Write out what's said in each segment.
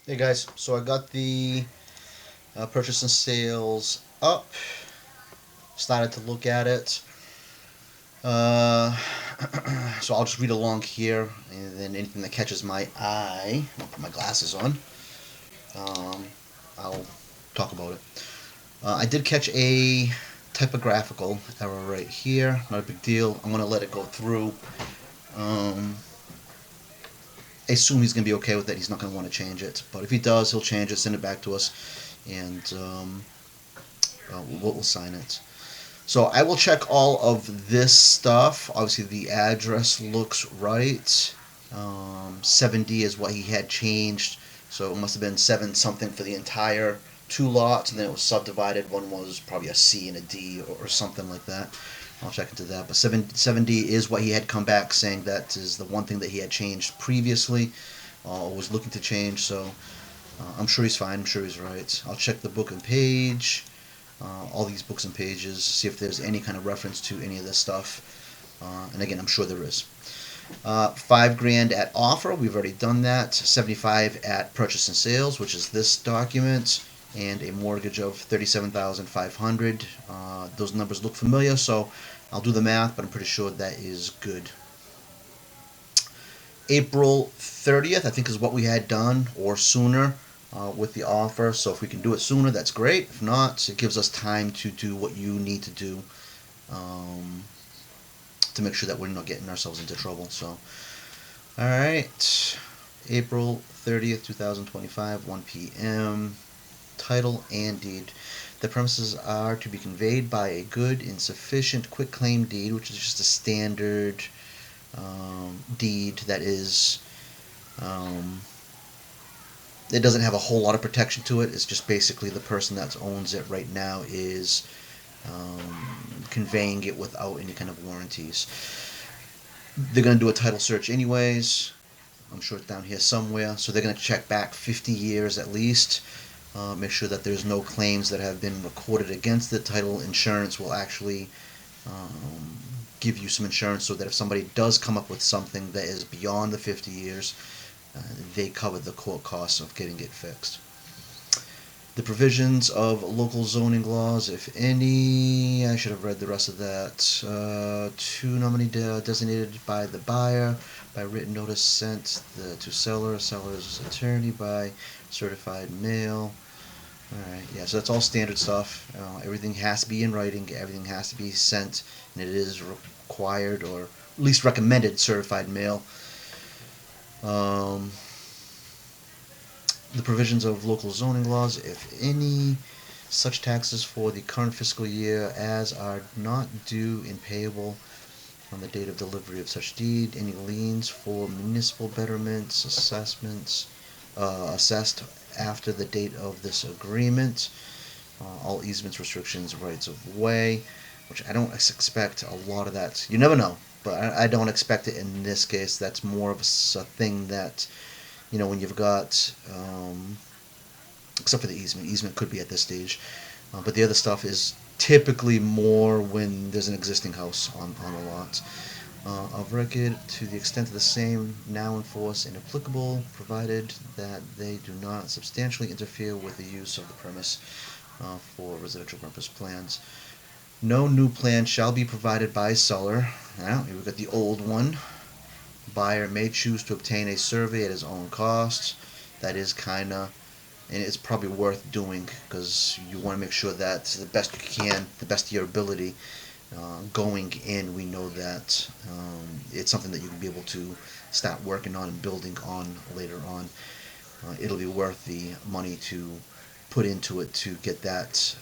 Hey guys, so I got the purchase and sales up. Started to look at it. Uh, so I'll just read along here, and then anything that catches my eye, I'll put my glasses on. Um, I'll talk about it. I did catch a typographical error right here. Not a big deal. I'm gonna let it go through. Um, I assume he's gonna be okay with it. He's not gonna want to change it, but if he does, he'll change it, send it back to us, and we'll sign it. So I will check all of this stuff. Obviously, the address looks right. 7D is what he had changed. So it must have been 7 something for the entire 2 lots, and then it was subdivided. One was probably a C and a D or something like that. I'll check into that. But 7D is what he had come back saying that is the one thing that he had changed previously, or was looking to change. So I'm sure he's fine. I'm sure he's right. I'll check the book and page, all these books and pages, see if there's any kind of reference to any of this stuff. And again, I'm sure there is. 5 grand at offer, we've already done that. 75 at purchase and sales, which is this document, and a mortgage of 37,500. Those numbers look familiar, so I'll do the math, but I'm pretty sure that is good. April 30th, I think, is what we had done, or sooner, with the offer. So if we can do it sooner, that's great. If not, it gives us time to do what you need to do, um, to make sure that we're not getting ourselves into trouble. So, all right, April 30th, 2025, 1 p.m. Title and deed. The premises are to be conveyed by a good and sufficient quitclaim deed, which is just a standard deed that is um, it doesn't have a whole lot of protection to it. It's just basically the person that owns it right now is conveying it without any kind of warranties. They're going to do a title search anyways. I'm sure it's down here somewhere. So they're going to check back 50 years at least. Make sure that there's no claims that have been recorded against the title. Insurance will actually um, give you some insurance so that if somebody does come up with something that is beyond the 50 years, uh, they cover the court costs of getting it fixed. The provisions of local zoning laws, if any. I should have read the rest of that. To nominee designated by the buyer by written notice sent to seller, seller's attorney by certified mail. Alright, yeah, so that's all standard stuff. Everything has to be in writing, everything has to be sent, and it is required or at least recommended certified mail. Um, the provisions of local zoning laws, if any, such taxes for the current fiscal year as are not due and payable on the date of delivery of such deed, any liens for municipal betterments, assessments, assessed after the date of this agreement, all easements, restrictions, rights of way, which I don't expect a lot of that. You never know, but I don't expect it in this case. That's more of a thing that, when you've got, except for the easement. Easement could be at this stage, but the other stuff is typically more when there's an existing house on a lot. Of record to the extent of the same now in force and applicable, provided that they do not substantially interfere with the use of the premise for residential purpose plans. No new plan shall be provided by seller. Now, we've got the old one. Buyer may choose to obtain a survey at his own cost. That is kind of, and it's probably worth doing because you want to make sure that the best you can, the best of your ability, going in, we know that it's something that you can be able to start working on and building on later on. It'll be worth the money to put into it to get that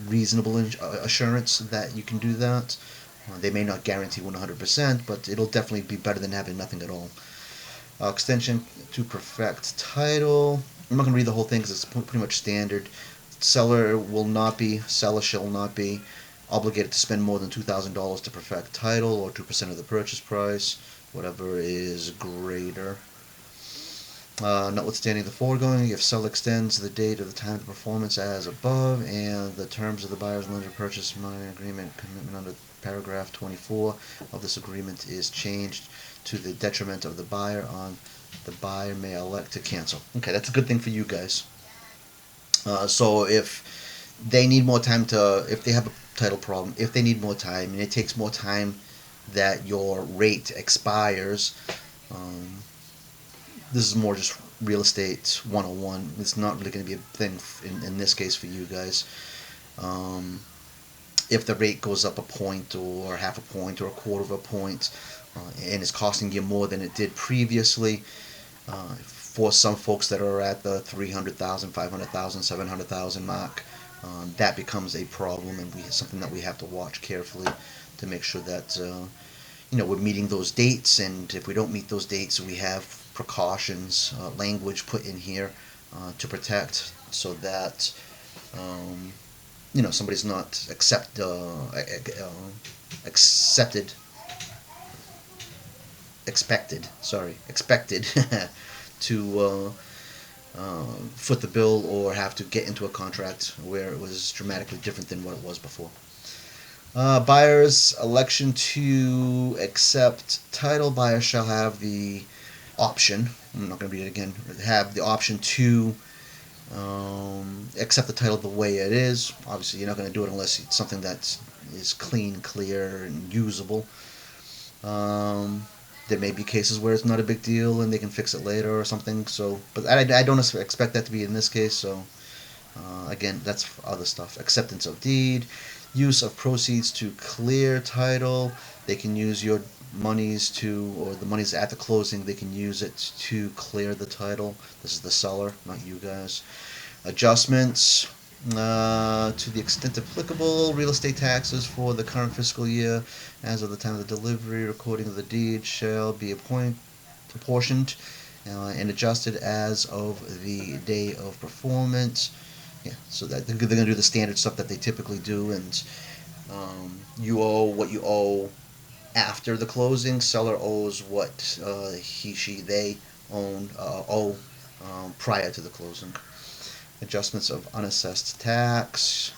reasonable assurance that you can do that. They may not guarantee 100%, but it'll definitely be better than having nothing at all. Extension to perfect title. I'm not going to read the whole thing because it's pretty much standard. Seller shall not be obligated to spend more than $2,000 to perfect title or 2% of the purchase price, whatever is greater. Notwithstanding the foregoing, if seller extends the date of the time of performance as above, and the terms of the buyer's lender purchase money agreement commitment under paragraph 24 of this agreement is changed to the detriment of the buyer on the buyer may elect to cancel. Okay, that's a good thing for you guys. So if they need more time if they have a title problem, if they need more time, and it takes more time that your rate expires, um, this is more just real estate 101. It's not really going to be a thing in this case for you guys. Um, if the rate goes up a point or half a point or a quarter of a point, and it's costing you more than it did previously, for some folks that are at the 300,000, 500,000, 700,000 mark, that becomes a problem, and something that we have to watch carefully to make sure that we're meeting those dates. And if we don't meet those dates, we have precautions, language put in here to protect, so that somebody's not accepted expected to foot the bill or have to get into a contract where it was dramatically different than what it was before. Buyer's election to accept title. Buyer shall have the option, I'm not going to read it again, have the option to accept the title the way it is. Obviously, you're not going to do it unless it's something that is clean, clear, and usable. There may be cases where it's not a big deal and they can fix it later or something. So, but I don't expect that to be in this case. So, again, that's other stuff. Acceptance of deed, use of proceeds to clear title. They can use your monies or the monies at the closing. They can use it to clear the title. This is the seller, not you guys. Adjustments. To the extent applicable, real estate taxes for the current fiscal year as of the time of the delivery, recording of the deed shall be apportioned and adjusted as of the day of performance. Yeah, so that they're going to do the standard stuff that they typically do, and you owe what you owe after the closing. Seller owes what he, she, they owe prior to the closing. Adjustments of unassessed tax.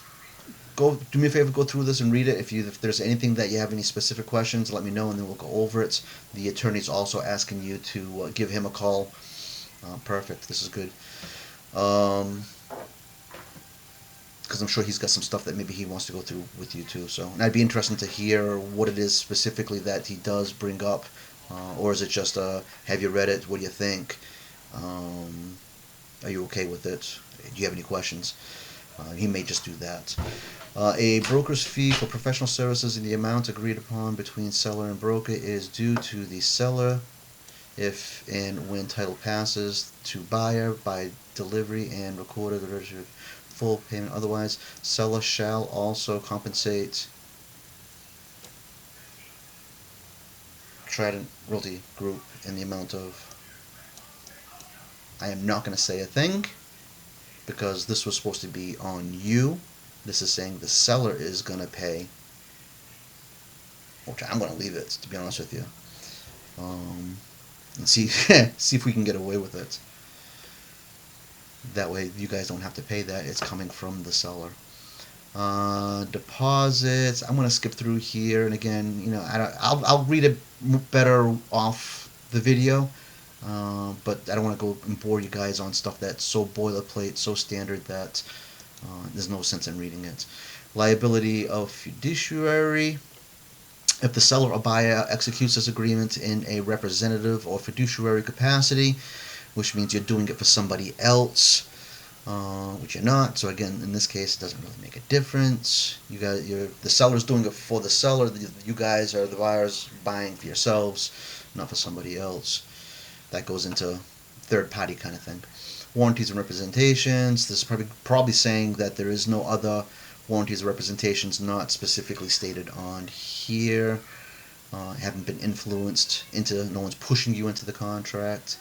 Do me a favor, go through this and read it. If there's anything that you have any specific questions, let me know, and then we'll go over it. The attorney's also asking you to give him a call. Perfect. This is good. Because I'm sure he's got some stuff that maybe he wants to go through with you too. So, and I'd be interested to hear what it is specifically that he does bring up, or is it just have you read it? What do you think? Are you okay with it? Do you have any questions? He may just do that. A broker's fee for professional services in the amount agreed upon between seller and broker is due to the seller if and when title passes to buyer by delivery and recorded the registry full payment. Otherwise, seller shall also compensate Trident Realty Group in the amount of, I am not going to say a thing because this was supposed to be on you. This is saying the seller is going to pay, which I'm going to leave it, to be honest with you, and see see if we can get away with it. That way you guys don't have to pay that. It's coming from the seller. Deposits. I'm going to skip through here, and again, I'll read it better off the video. But I don't want to go and bore you guys on stuff that's so boilerplate, so standard that there's no sense in reading it. Liability of fiduciary. If the seller or buyer executes this agreement in a representative or fiduciary capacity, which means you're doing it for somebody else, which you're not. So again, in this case, it doesn't really make a difference. The seller's doing it for the seller. You guys are the buyers buying for yourselves, not for somebody else. That goes into third party kind of thing. Warranties and representations. This is probably saying that there is no other warranties or representations not specifically stated on here. Haven't been influenced into. No one's pushing you into the contract.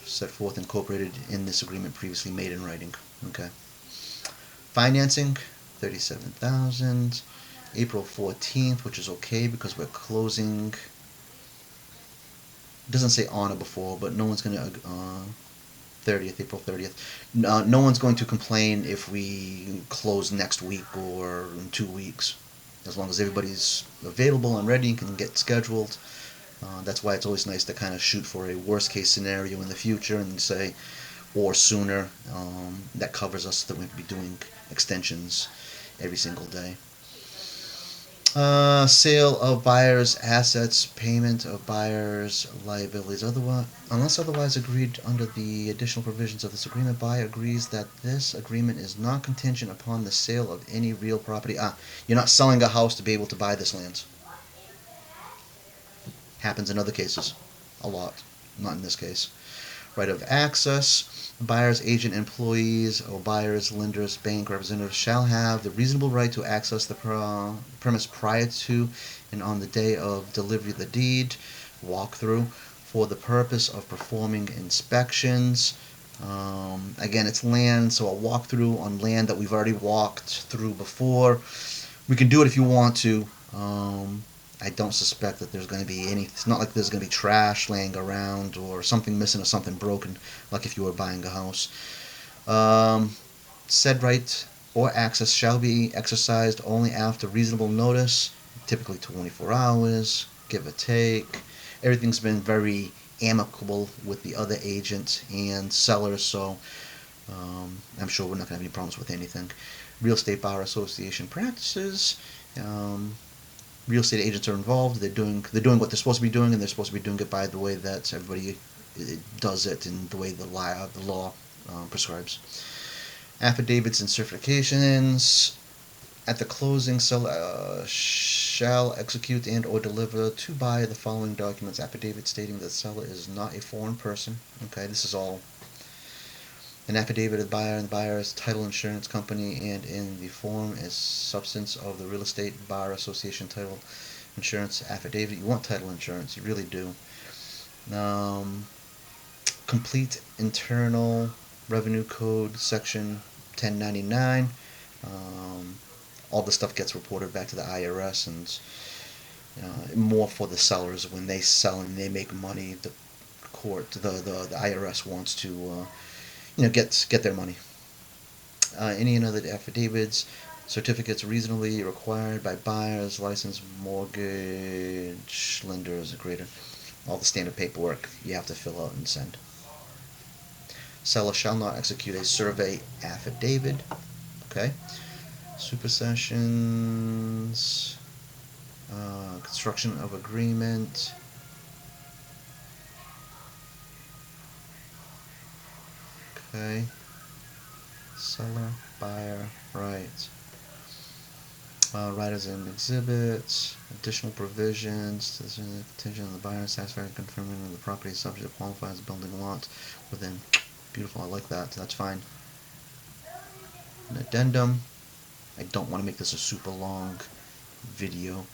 Set forth incorporated in this agreement previously made in writing. Okay. Financing, $37,000. April 14th, which is okay because we're closing. It doesn't say on or before, but no one's going to 30th, April 30th. No one's going to complain if we close next week or in 2 weeks, as long as everybody's available and ready and can get scheduled. That's why it's always nice to kind of shoot for a worst case scenario in the future and say, or sooner. That covers us that we'd be doing extensions every single day. Sale of buyer's assets, payment of buyer's liabilities. Otherwise, unless otherwise agreed under the additional provisions of this agreement, buyer agrees that this agreement is not contingent upon the sale of any real property. You're not selling a house to be able to buy this land. Happens in other cases, a lot. Not in this case. Right of access. Buyer's agent, employees, or buyer's, lenders, bank representatives shall have the reasonable right to access the premise prior to and on the day of delivery of the deed, walkthrough, for the purpose of performing inspections. Again, it's land, so a walkthrough on land that we've already walked through before. We can do it if you want to. I don't suspect that there's going to be any. It's not like there's going to be trash laying around or something missing or something broken, like if you were buying a house. Said right or access shall be exercised only after reasonable notice, typically 24 hours, give or take. Everything's been very amicable with the other agent and seller, so I'm sure we're not going to have any problems with anything. Real Estate Bar Association practices. Real estate agents are involved. They're doing what they're supposed to be doing, and they're supposed to be doing it by the way that everybody does it and the way the law prescribes. Affidavits and certifications. At the closing, seller shall execute and or deliver to buyer the following documents: affidavit stating that seller is not a foreign person. Okay, this is all an affidavit of the buyer and the buyer's title insurance company, and in the form is substance of the Real Estate Bar Association title insurance affidavit. You want title insurance, you really do. Complete internal revenue code section 1099. All the stuff gets reported back to the IRS, and more for the sellers when they sell and they make money. The IRS wants to get their money. Any and other affidavits, certificates reasonably required by buyers, licensed mortgage lenders, greater. All the standard paperwork you have to fill out and send. Seller shall not execute a survey affidavit. Okay. Supersessions. Construction of agreement. Okay. Seller, buyer, right. Right as an exhibit. Additional provisions to the contingent on the buyer satisfying confirming that the property is subject to qualify as a building lot within. Beautiful, I like that. That's fine. An addendum. I don't want to make this a super long video.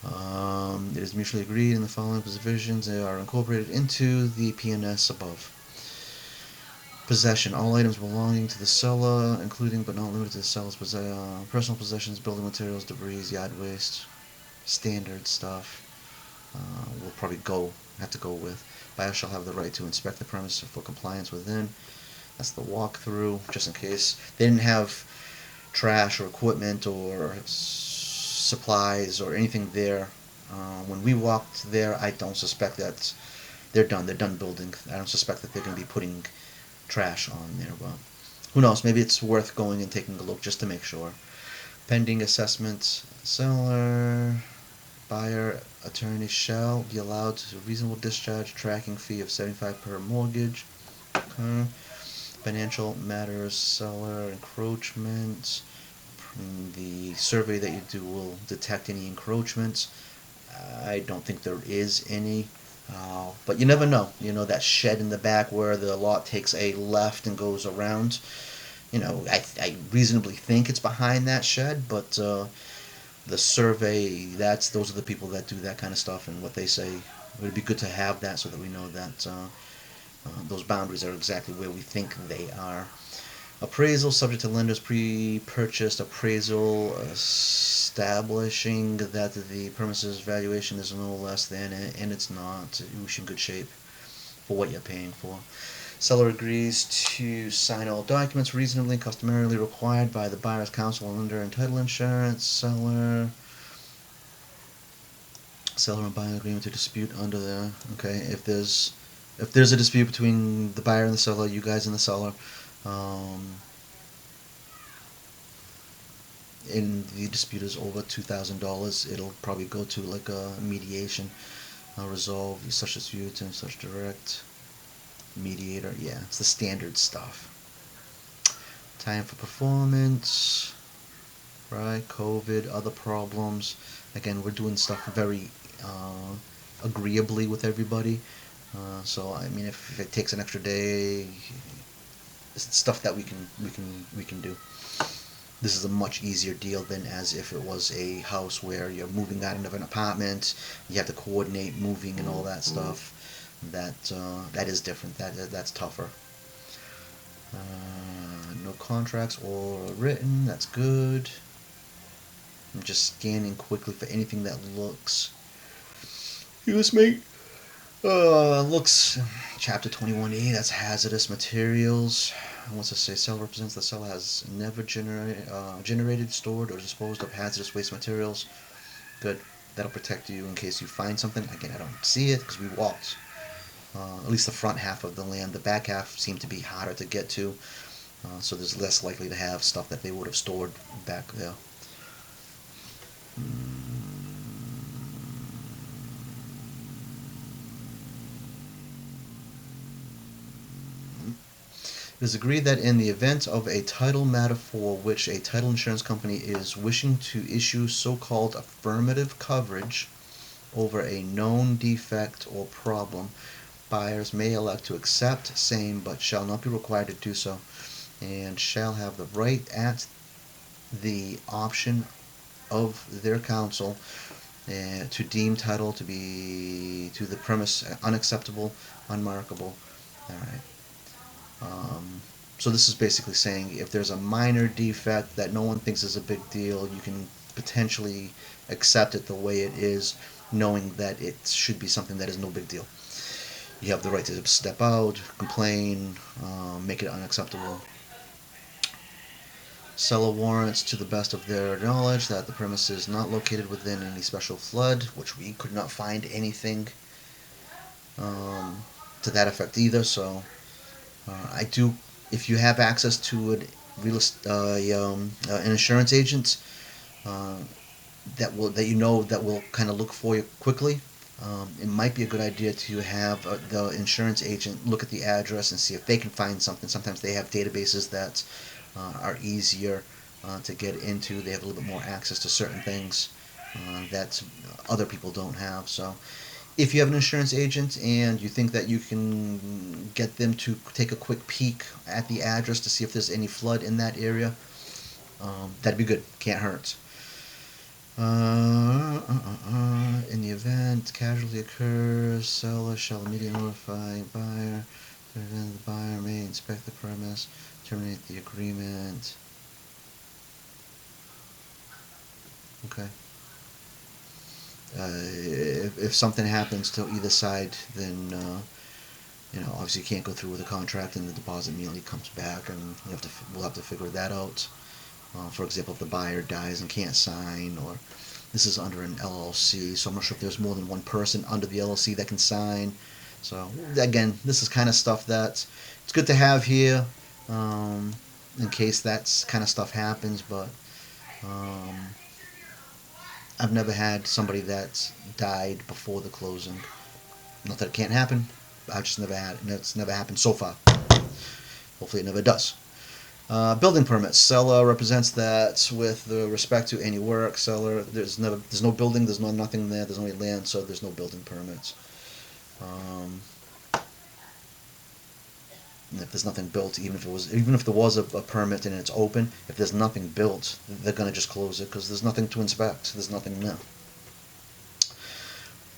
It is mutually agreed in the following provisions. They are incorporated into the PNS above. Possession. All items belonging to the seller, including but not limited to the seller's personal possessions, building materials, debris, yard waste, standard stuff. We'll probably have to go with. Buyer shall have the right to inspect the premise for compliance within. That's the walkthrough, just in case they didn't have trash or equipment or supplies or anything there. When we walked there, I don't suspect that they're done. They're done building. I don't suspect that they're going to be putting trash on there, but who knows? Maybe it's worth going and taking a look just to make sure. Pending assessment. Seller, buyer, attorney shall be allowed to reasonable discharge tracking fee of $75 per mortgage. Okay. Financial matters, seller, encroachment. The survey that you do will detect any encroachments. I don't think there is any. But you never know. That shed in the back where the lot takes a left and goes around. I reasonably think it's behind that shed, but the survey, those are the people that do that kind of stuff, and what they say. It would be good to have that so that we know that those boundaries are exactly where we think they are. Appraisal subject to lender's pre-purchased appraisal establishing that the premises valuation is no less than, and it's not. You wish in good shape for what you're paying for. Seller agrees to sign all documents reasonably and customarily required by the buyer's counsel and lender and title insurance. Seller Seller and buyer agreement to dispute under the, okay, if there's a dispute between the buyer and the seller, you guys and the seller, and the dispute is over $2,000, it'll probably go to like a mediation, resolve such dispute and such direct mediator. Yeah, it's the standard stuff. Time for performance, right? COVID, other problems. Again, we're doing stuff very agreeably with everybody. So I mean, if it takes an extra day, it's stuff that we can do. This is a much easier deal than as if it was a house where you're moving out of an apartment, you have to coordinate moving and all that stuff. That is different. That's tougher. No contracts or written. That's good. I'm just scanning quickly for anything that looks. Excuse me. Looks chapter 21A. That's hazardous materials. What's it say? Seller represents the seller has never generated, stored, or disposed of hazardous waste materials. Good. That'll protect you in case you find something. Again, I don't see it because we walked. At least the front half of the land. The back half seemed to be harder to get to, so there's less likely to have stuff that they would have stored back there. It is agreed that in the event of a title matter for which a title insurance company is wishing to issue so-called affirmative coverage over a known defect or problem, buyers may elect to accept same but shall not be required to do so, and shall have the right at the option of their counsel to deem title to be to the premise unacceptable, unmarkable. All right. So this is basically saying if there's a minor defect that no one thinks is a big deal, you can potentially accept it the way it is, knowing that it should be something that is no big deal. You have the right to step out, complain, make it unacceptable. Seller warrants to the best of their knowledge that the premise is not located within any special flood, which we could not find anything to that effect either. So I do, if you have access to an insurance agent that will kind of look for you quickly, it might be a good idea to have the insurance agent look at the address and see if they can find something. Sometimes they have databases that are easier to get into. They have a little bit more access to certain things that other people don't have. So if you have an insurance agent and you think that you can get them to take a quick peek at the address to see if there's any flood in that area, that'd be good. Can't hurt. In the event casualty occurs, seller shall immediately notify buyer. The buyer may inspect the premise, terminate the agreement. Okay. If something happens to either side, then obviously you can't go through with the contract, and the deposit immediately comes back, and we'll have to figure that out. For example, if the buyer dies and can't sign, or this is under an LLC, so I'm not sure if there's more than one person under the LLC that can sign. So again, this is kind of stuff that it's good to have here in case that kind of stuff happens, but I've never had somebody that's died before the closing. Not that it can't happen. I've just never had it, and it's never happened so far. Hopefully it never does. Building permits. Seller represents that with respect to any work. Seller, there's no building, there's nothing there, there's only land, so there's no building permits. And if there's nothing built, even if there was a permit and it's open, if there's nothing built, they're gonna just close it because there's nothing to inspect. There's nothing there.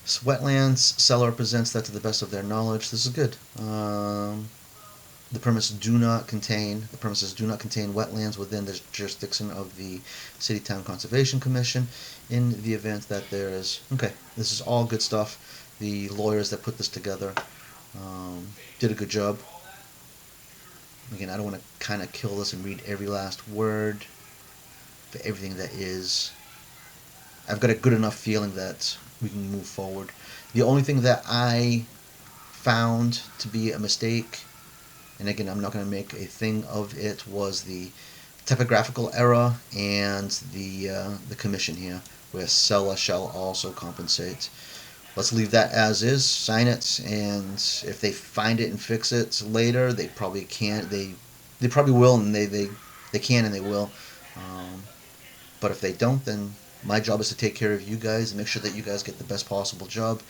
So wetlands. Seller represents that to the best of their knowledge. This is good. The premises do not contain wetlands within the jurisdiction of the City Town Conservation Commission. In the event that there is, okay, this is all good stuff. The lawyers that put this together did a good job. Again, I don't want to kind of kill this and read every last word for everything that is. I've got a good enough feeling that we can move forward. The only thing that I found to be a mistake, and again, I'm not going to make a thing of it, was the typographical error and the commission here, where seller shall also compensate. Let's leave that as is. Sign it, and if they find it and fix it later, they probably can't. They probably will, and they can and they will. Um, but if they don't, then my job is to take care of you guys and make sure that you guys get the best possible job.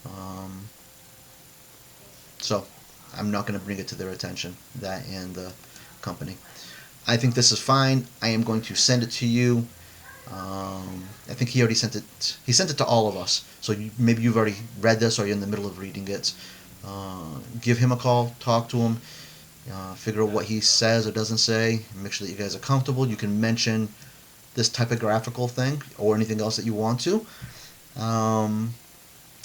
Um, so I'm not going to bring it to their attention, that and the company. I think this is fine. I am going to send it to you. I think he already sent it. He sent it to all of us. So maybe you've already read this, or you're in the middle of reading it. Give him a call. Talk to him. Figure out what he says or doesn't say. Make sure that you guys are comfortable. You can mention this typographical thing or anything else that you want to. Um,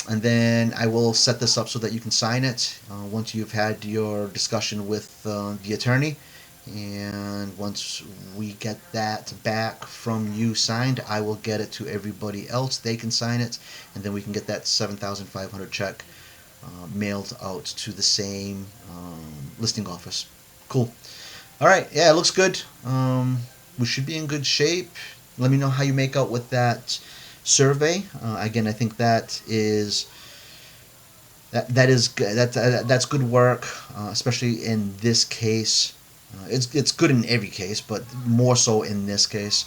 and then I will set this up so that you can sign it once you've had your discussion with the attorney. And once we get that back from you signed, I will get it to everybody else. They can sign it, and then we can get that 7,500 check mailed out to the same listing office. Cool. All right. Yeah, it looks good. We should be in good shape. Let me know how you make out with that survey. Again, I think that is good. That's good work, especially in this case. It's good in every case, but more so in this case,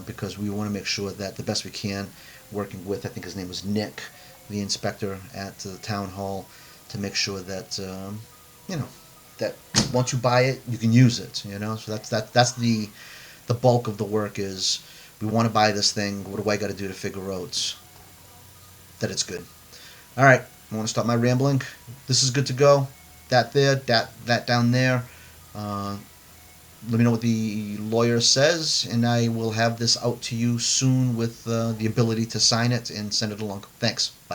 because we want to make sure that the best we can, working with, I think his name was Nick, the inspector at the town hall, to make sure that you know that once you buy it, you can use it. So that's the bulk of the work is we want to buy this thing. What do I got to do to figure out that it's good? All right, I want to stop my rambling. This is good to go. That there, that down there. Uh, Let me know what the lawyer says, and I will have this out to you soon with the ability to sign it and send it along. Thanks. Bye.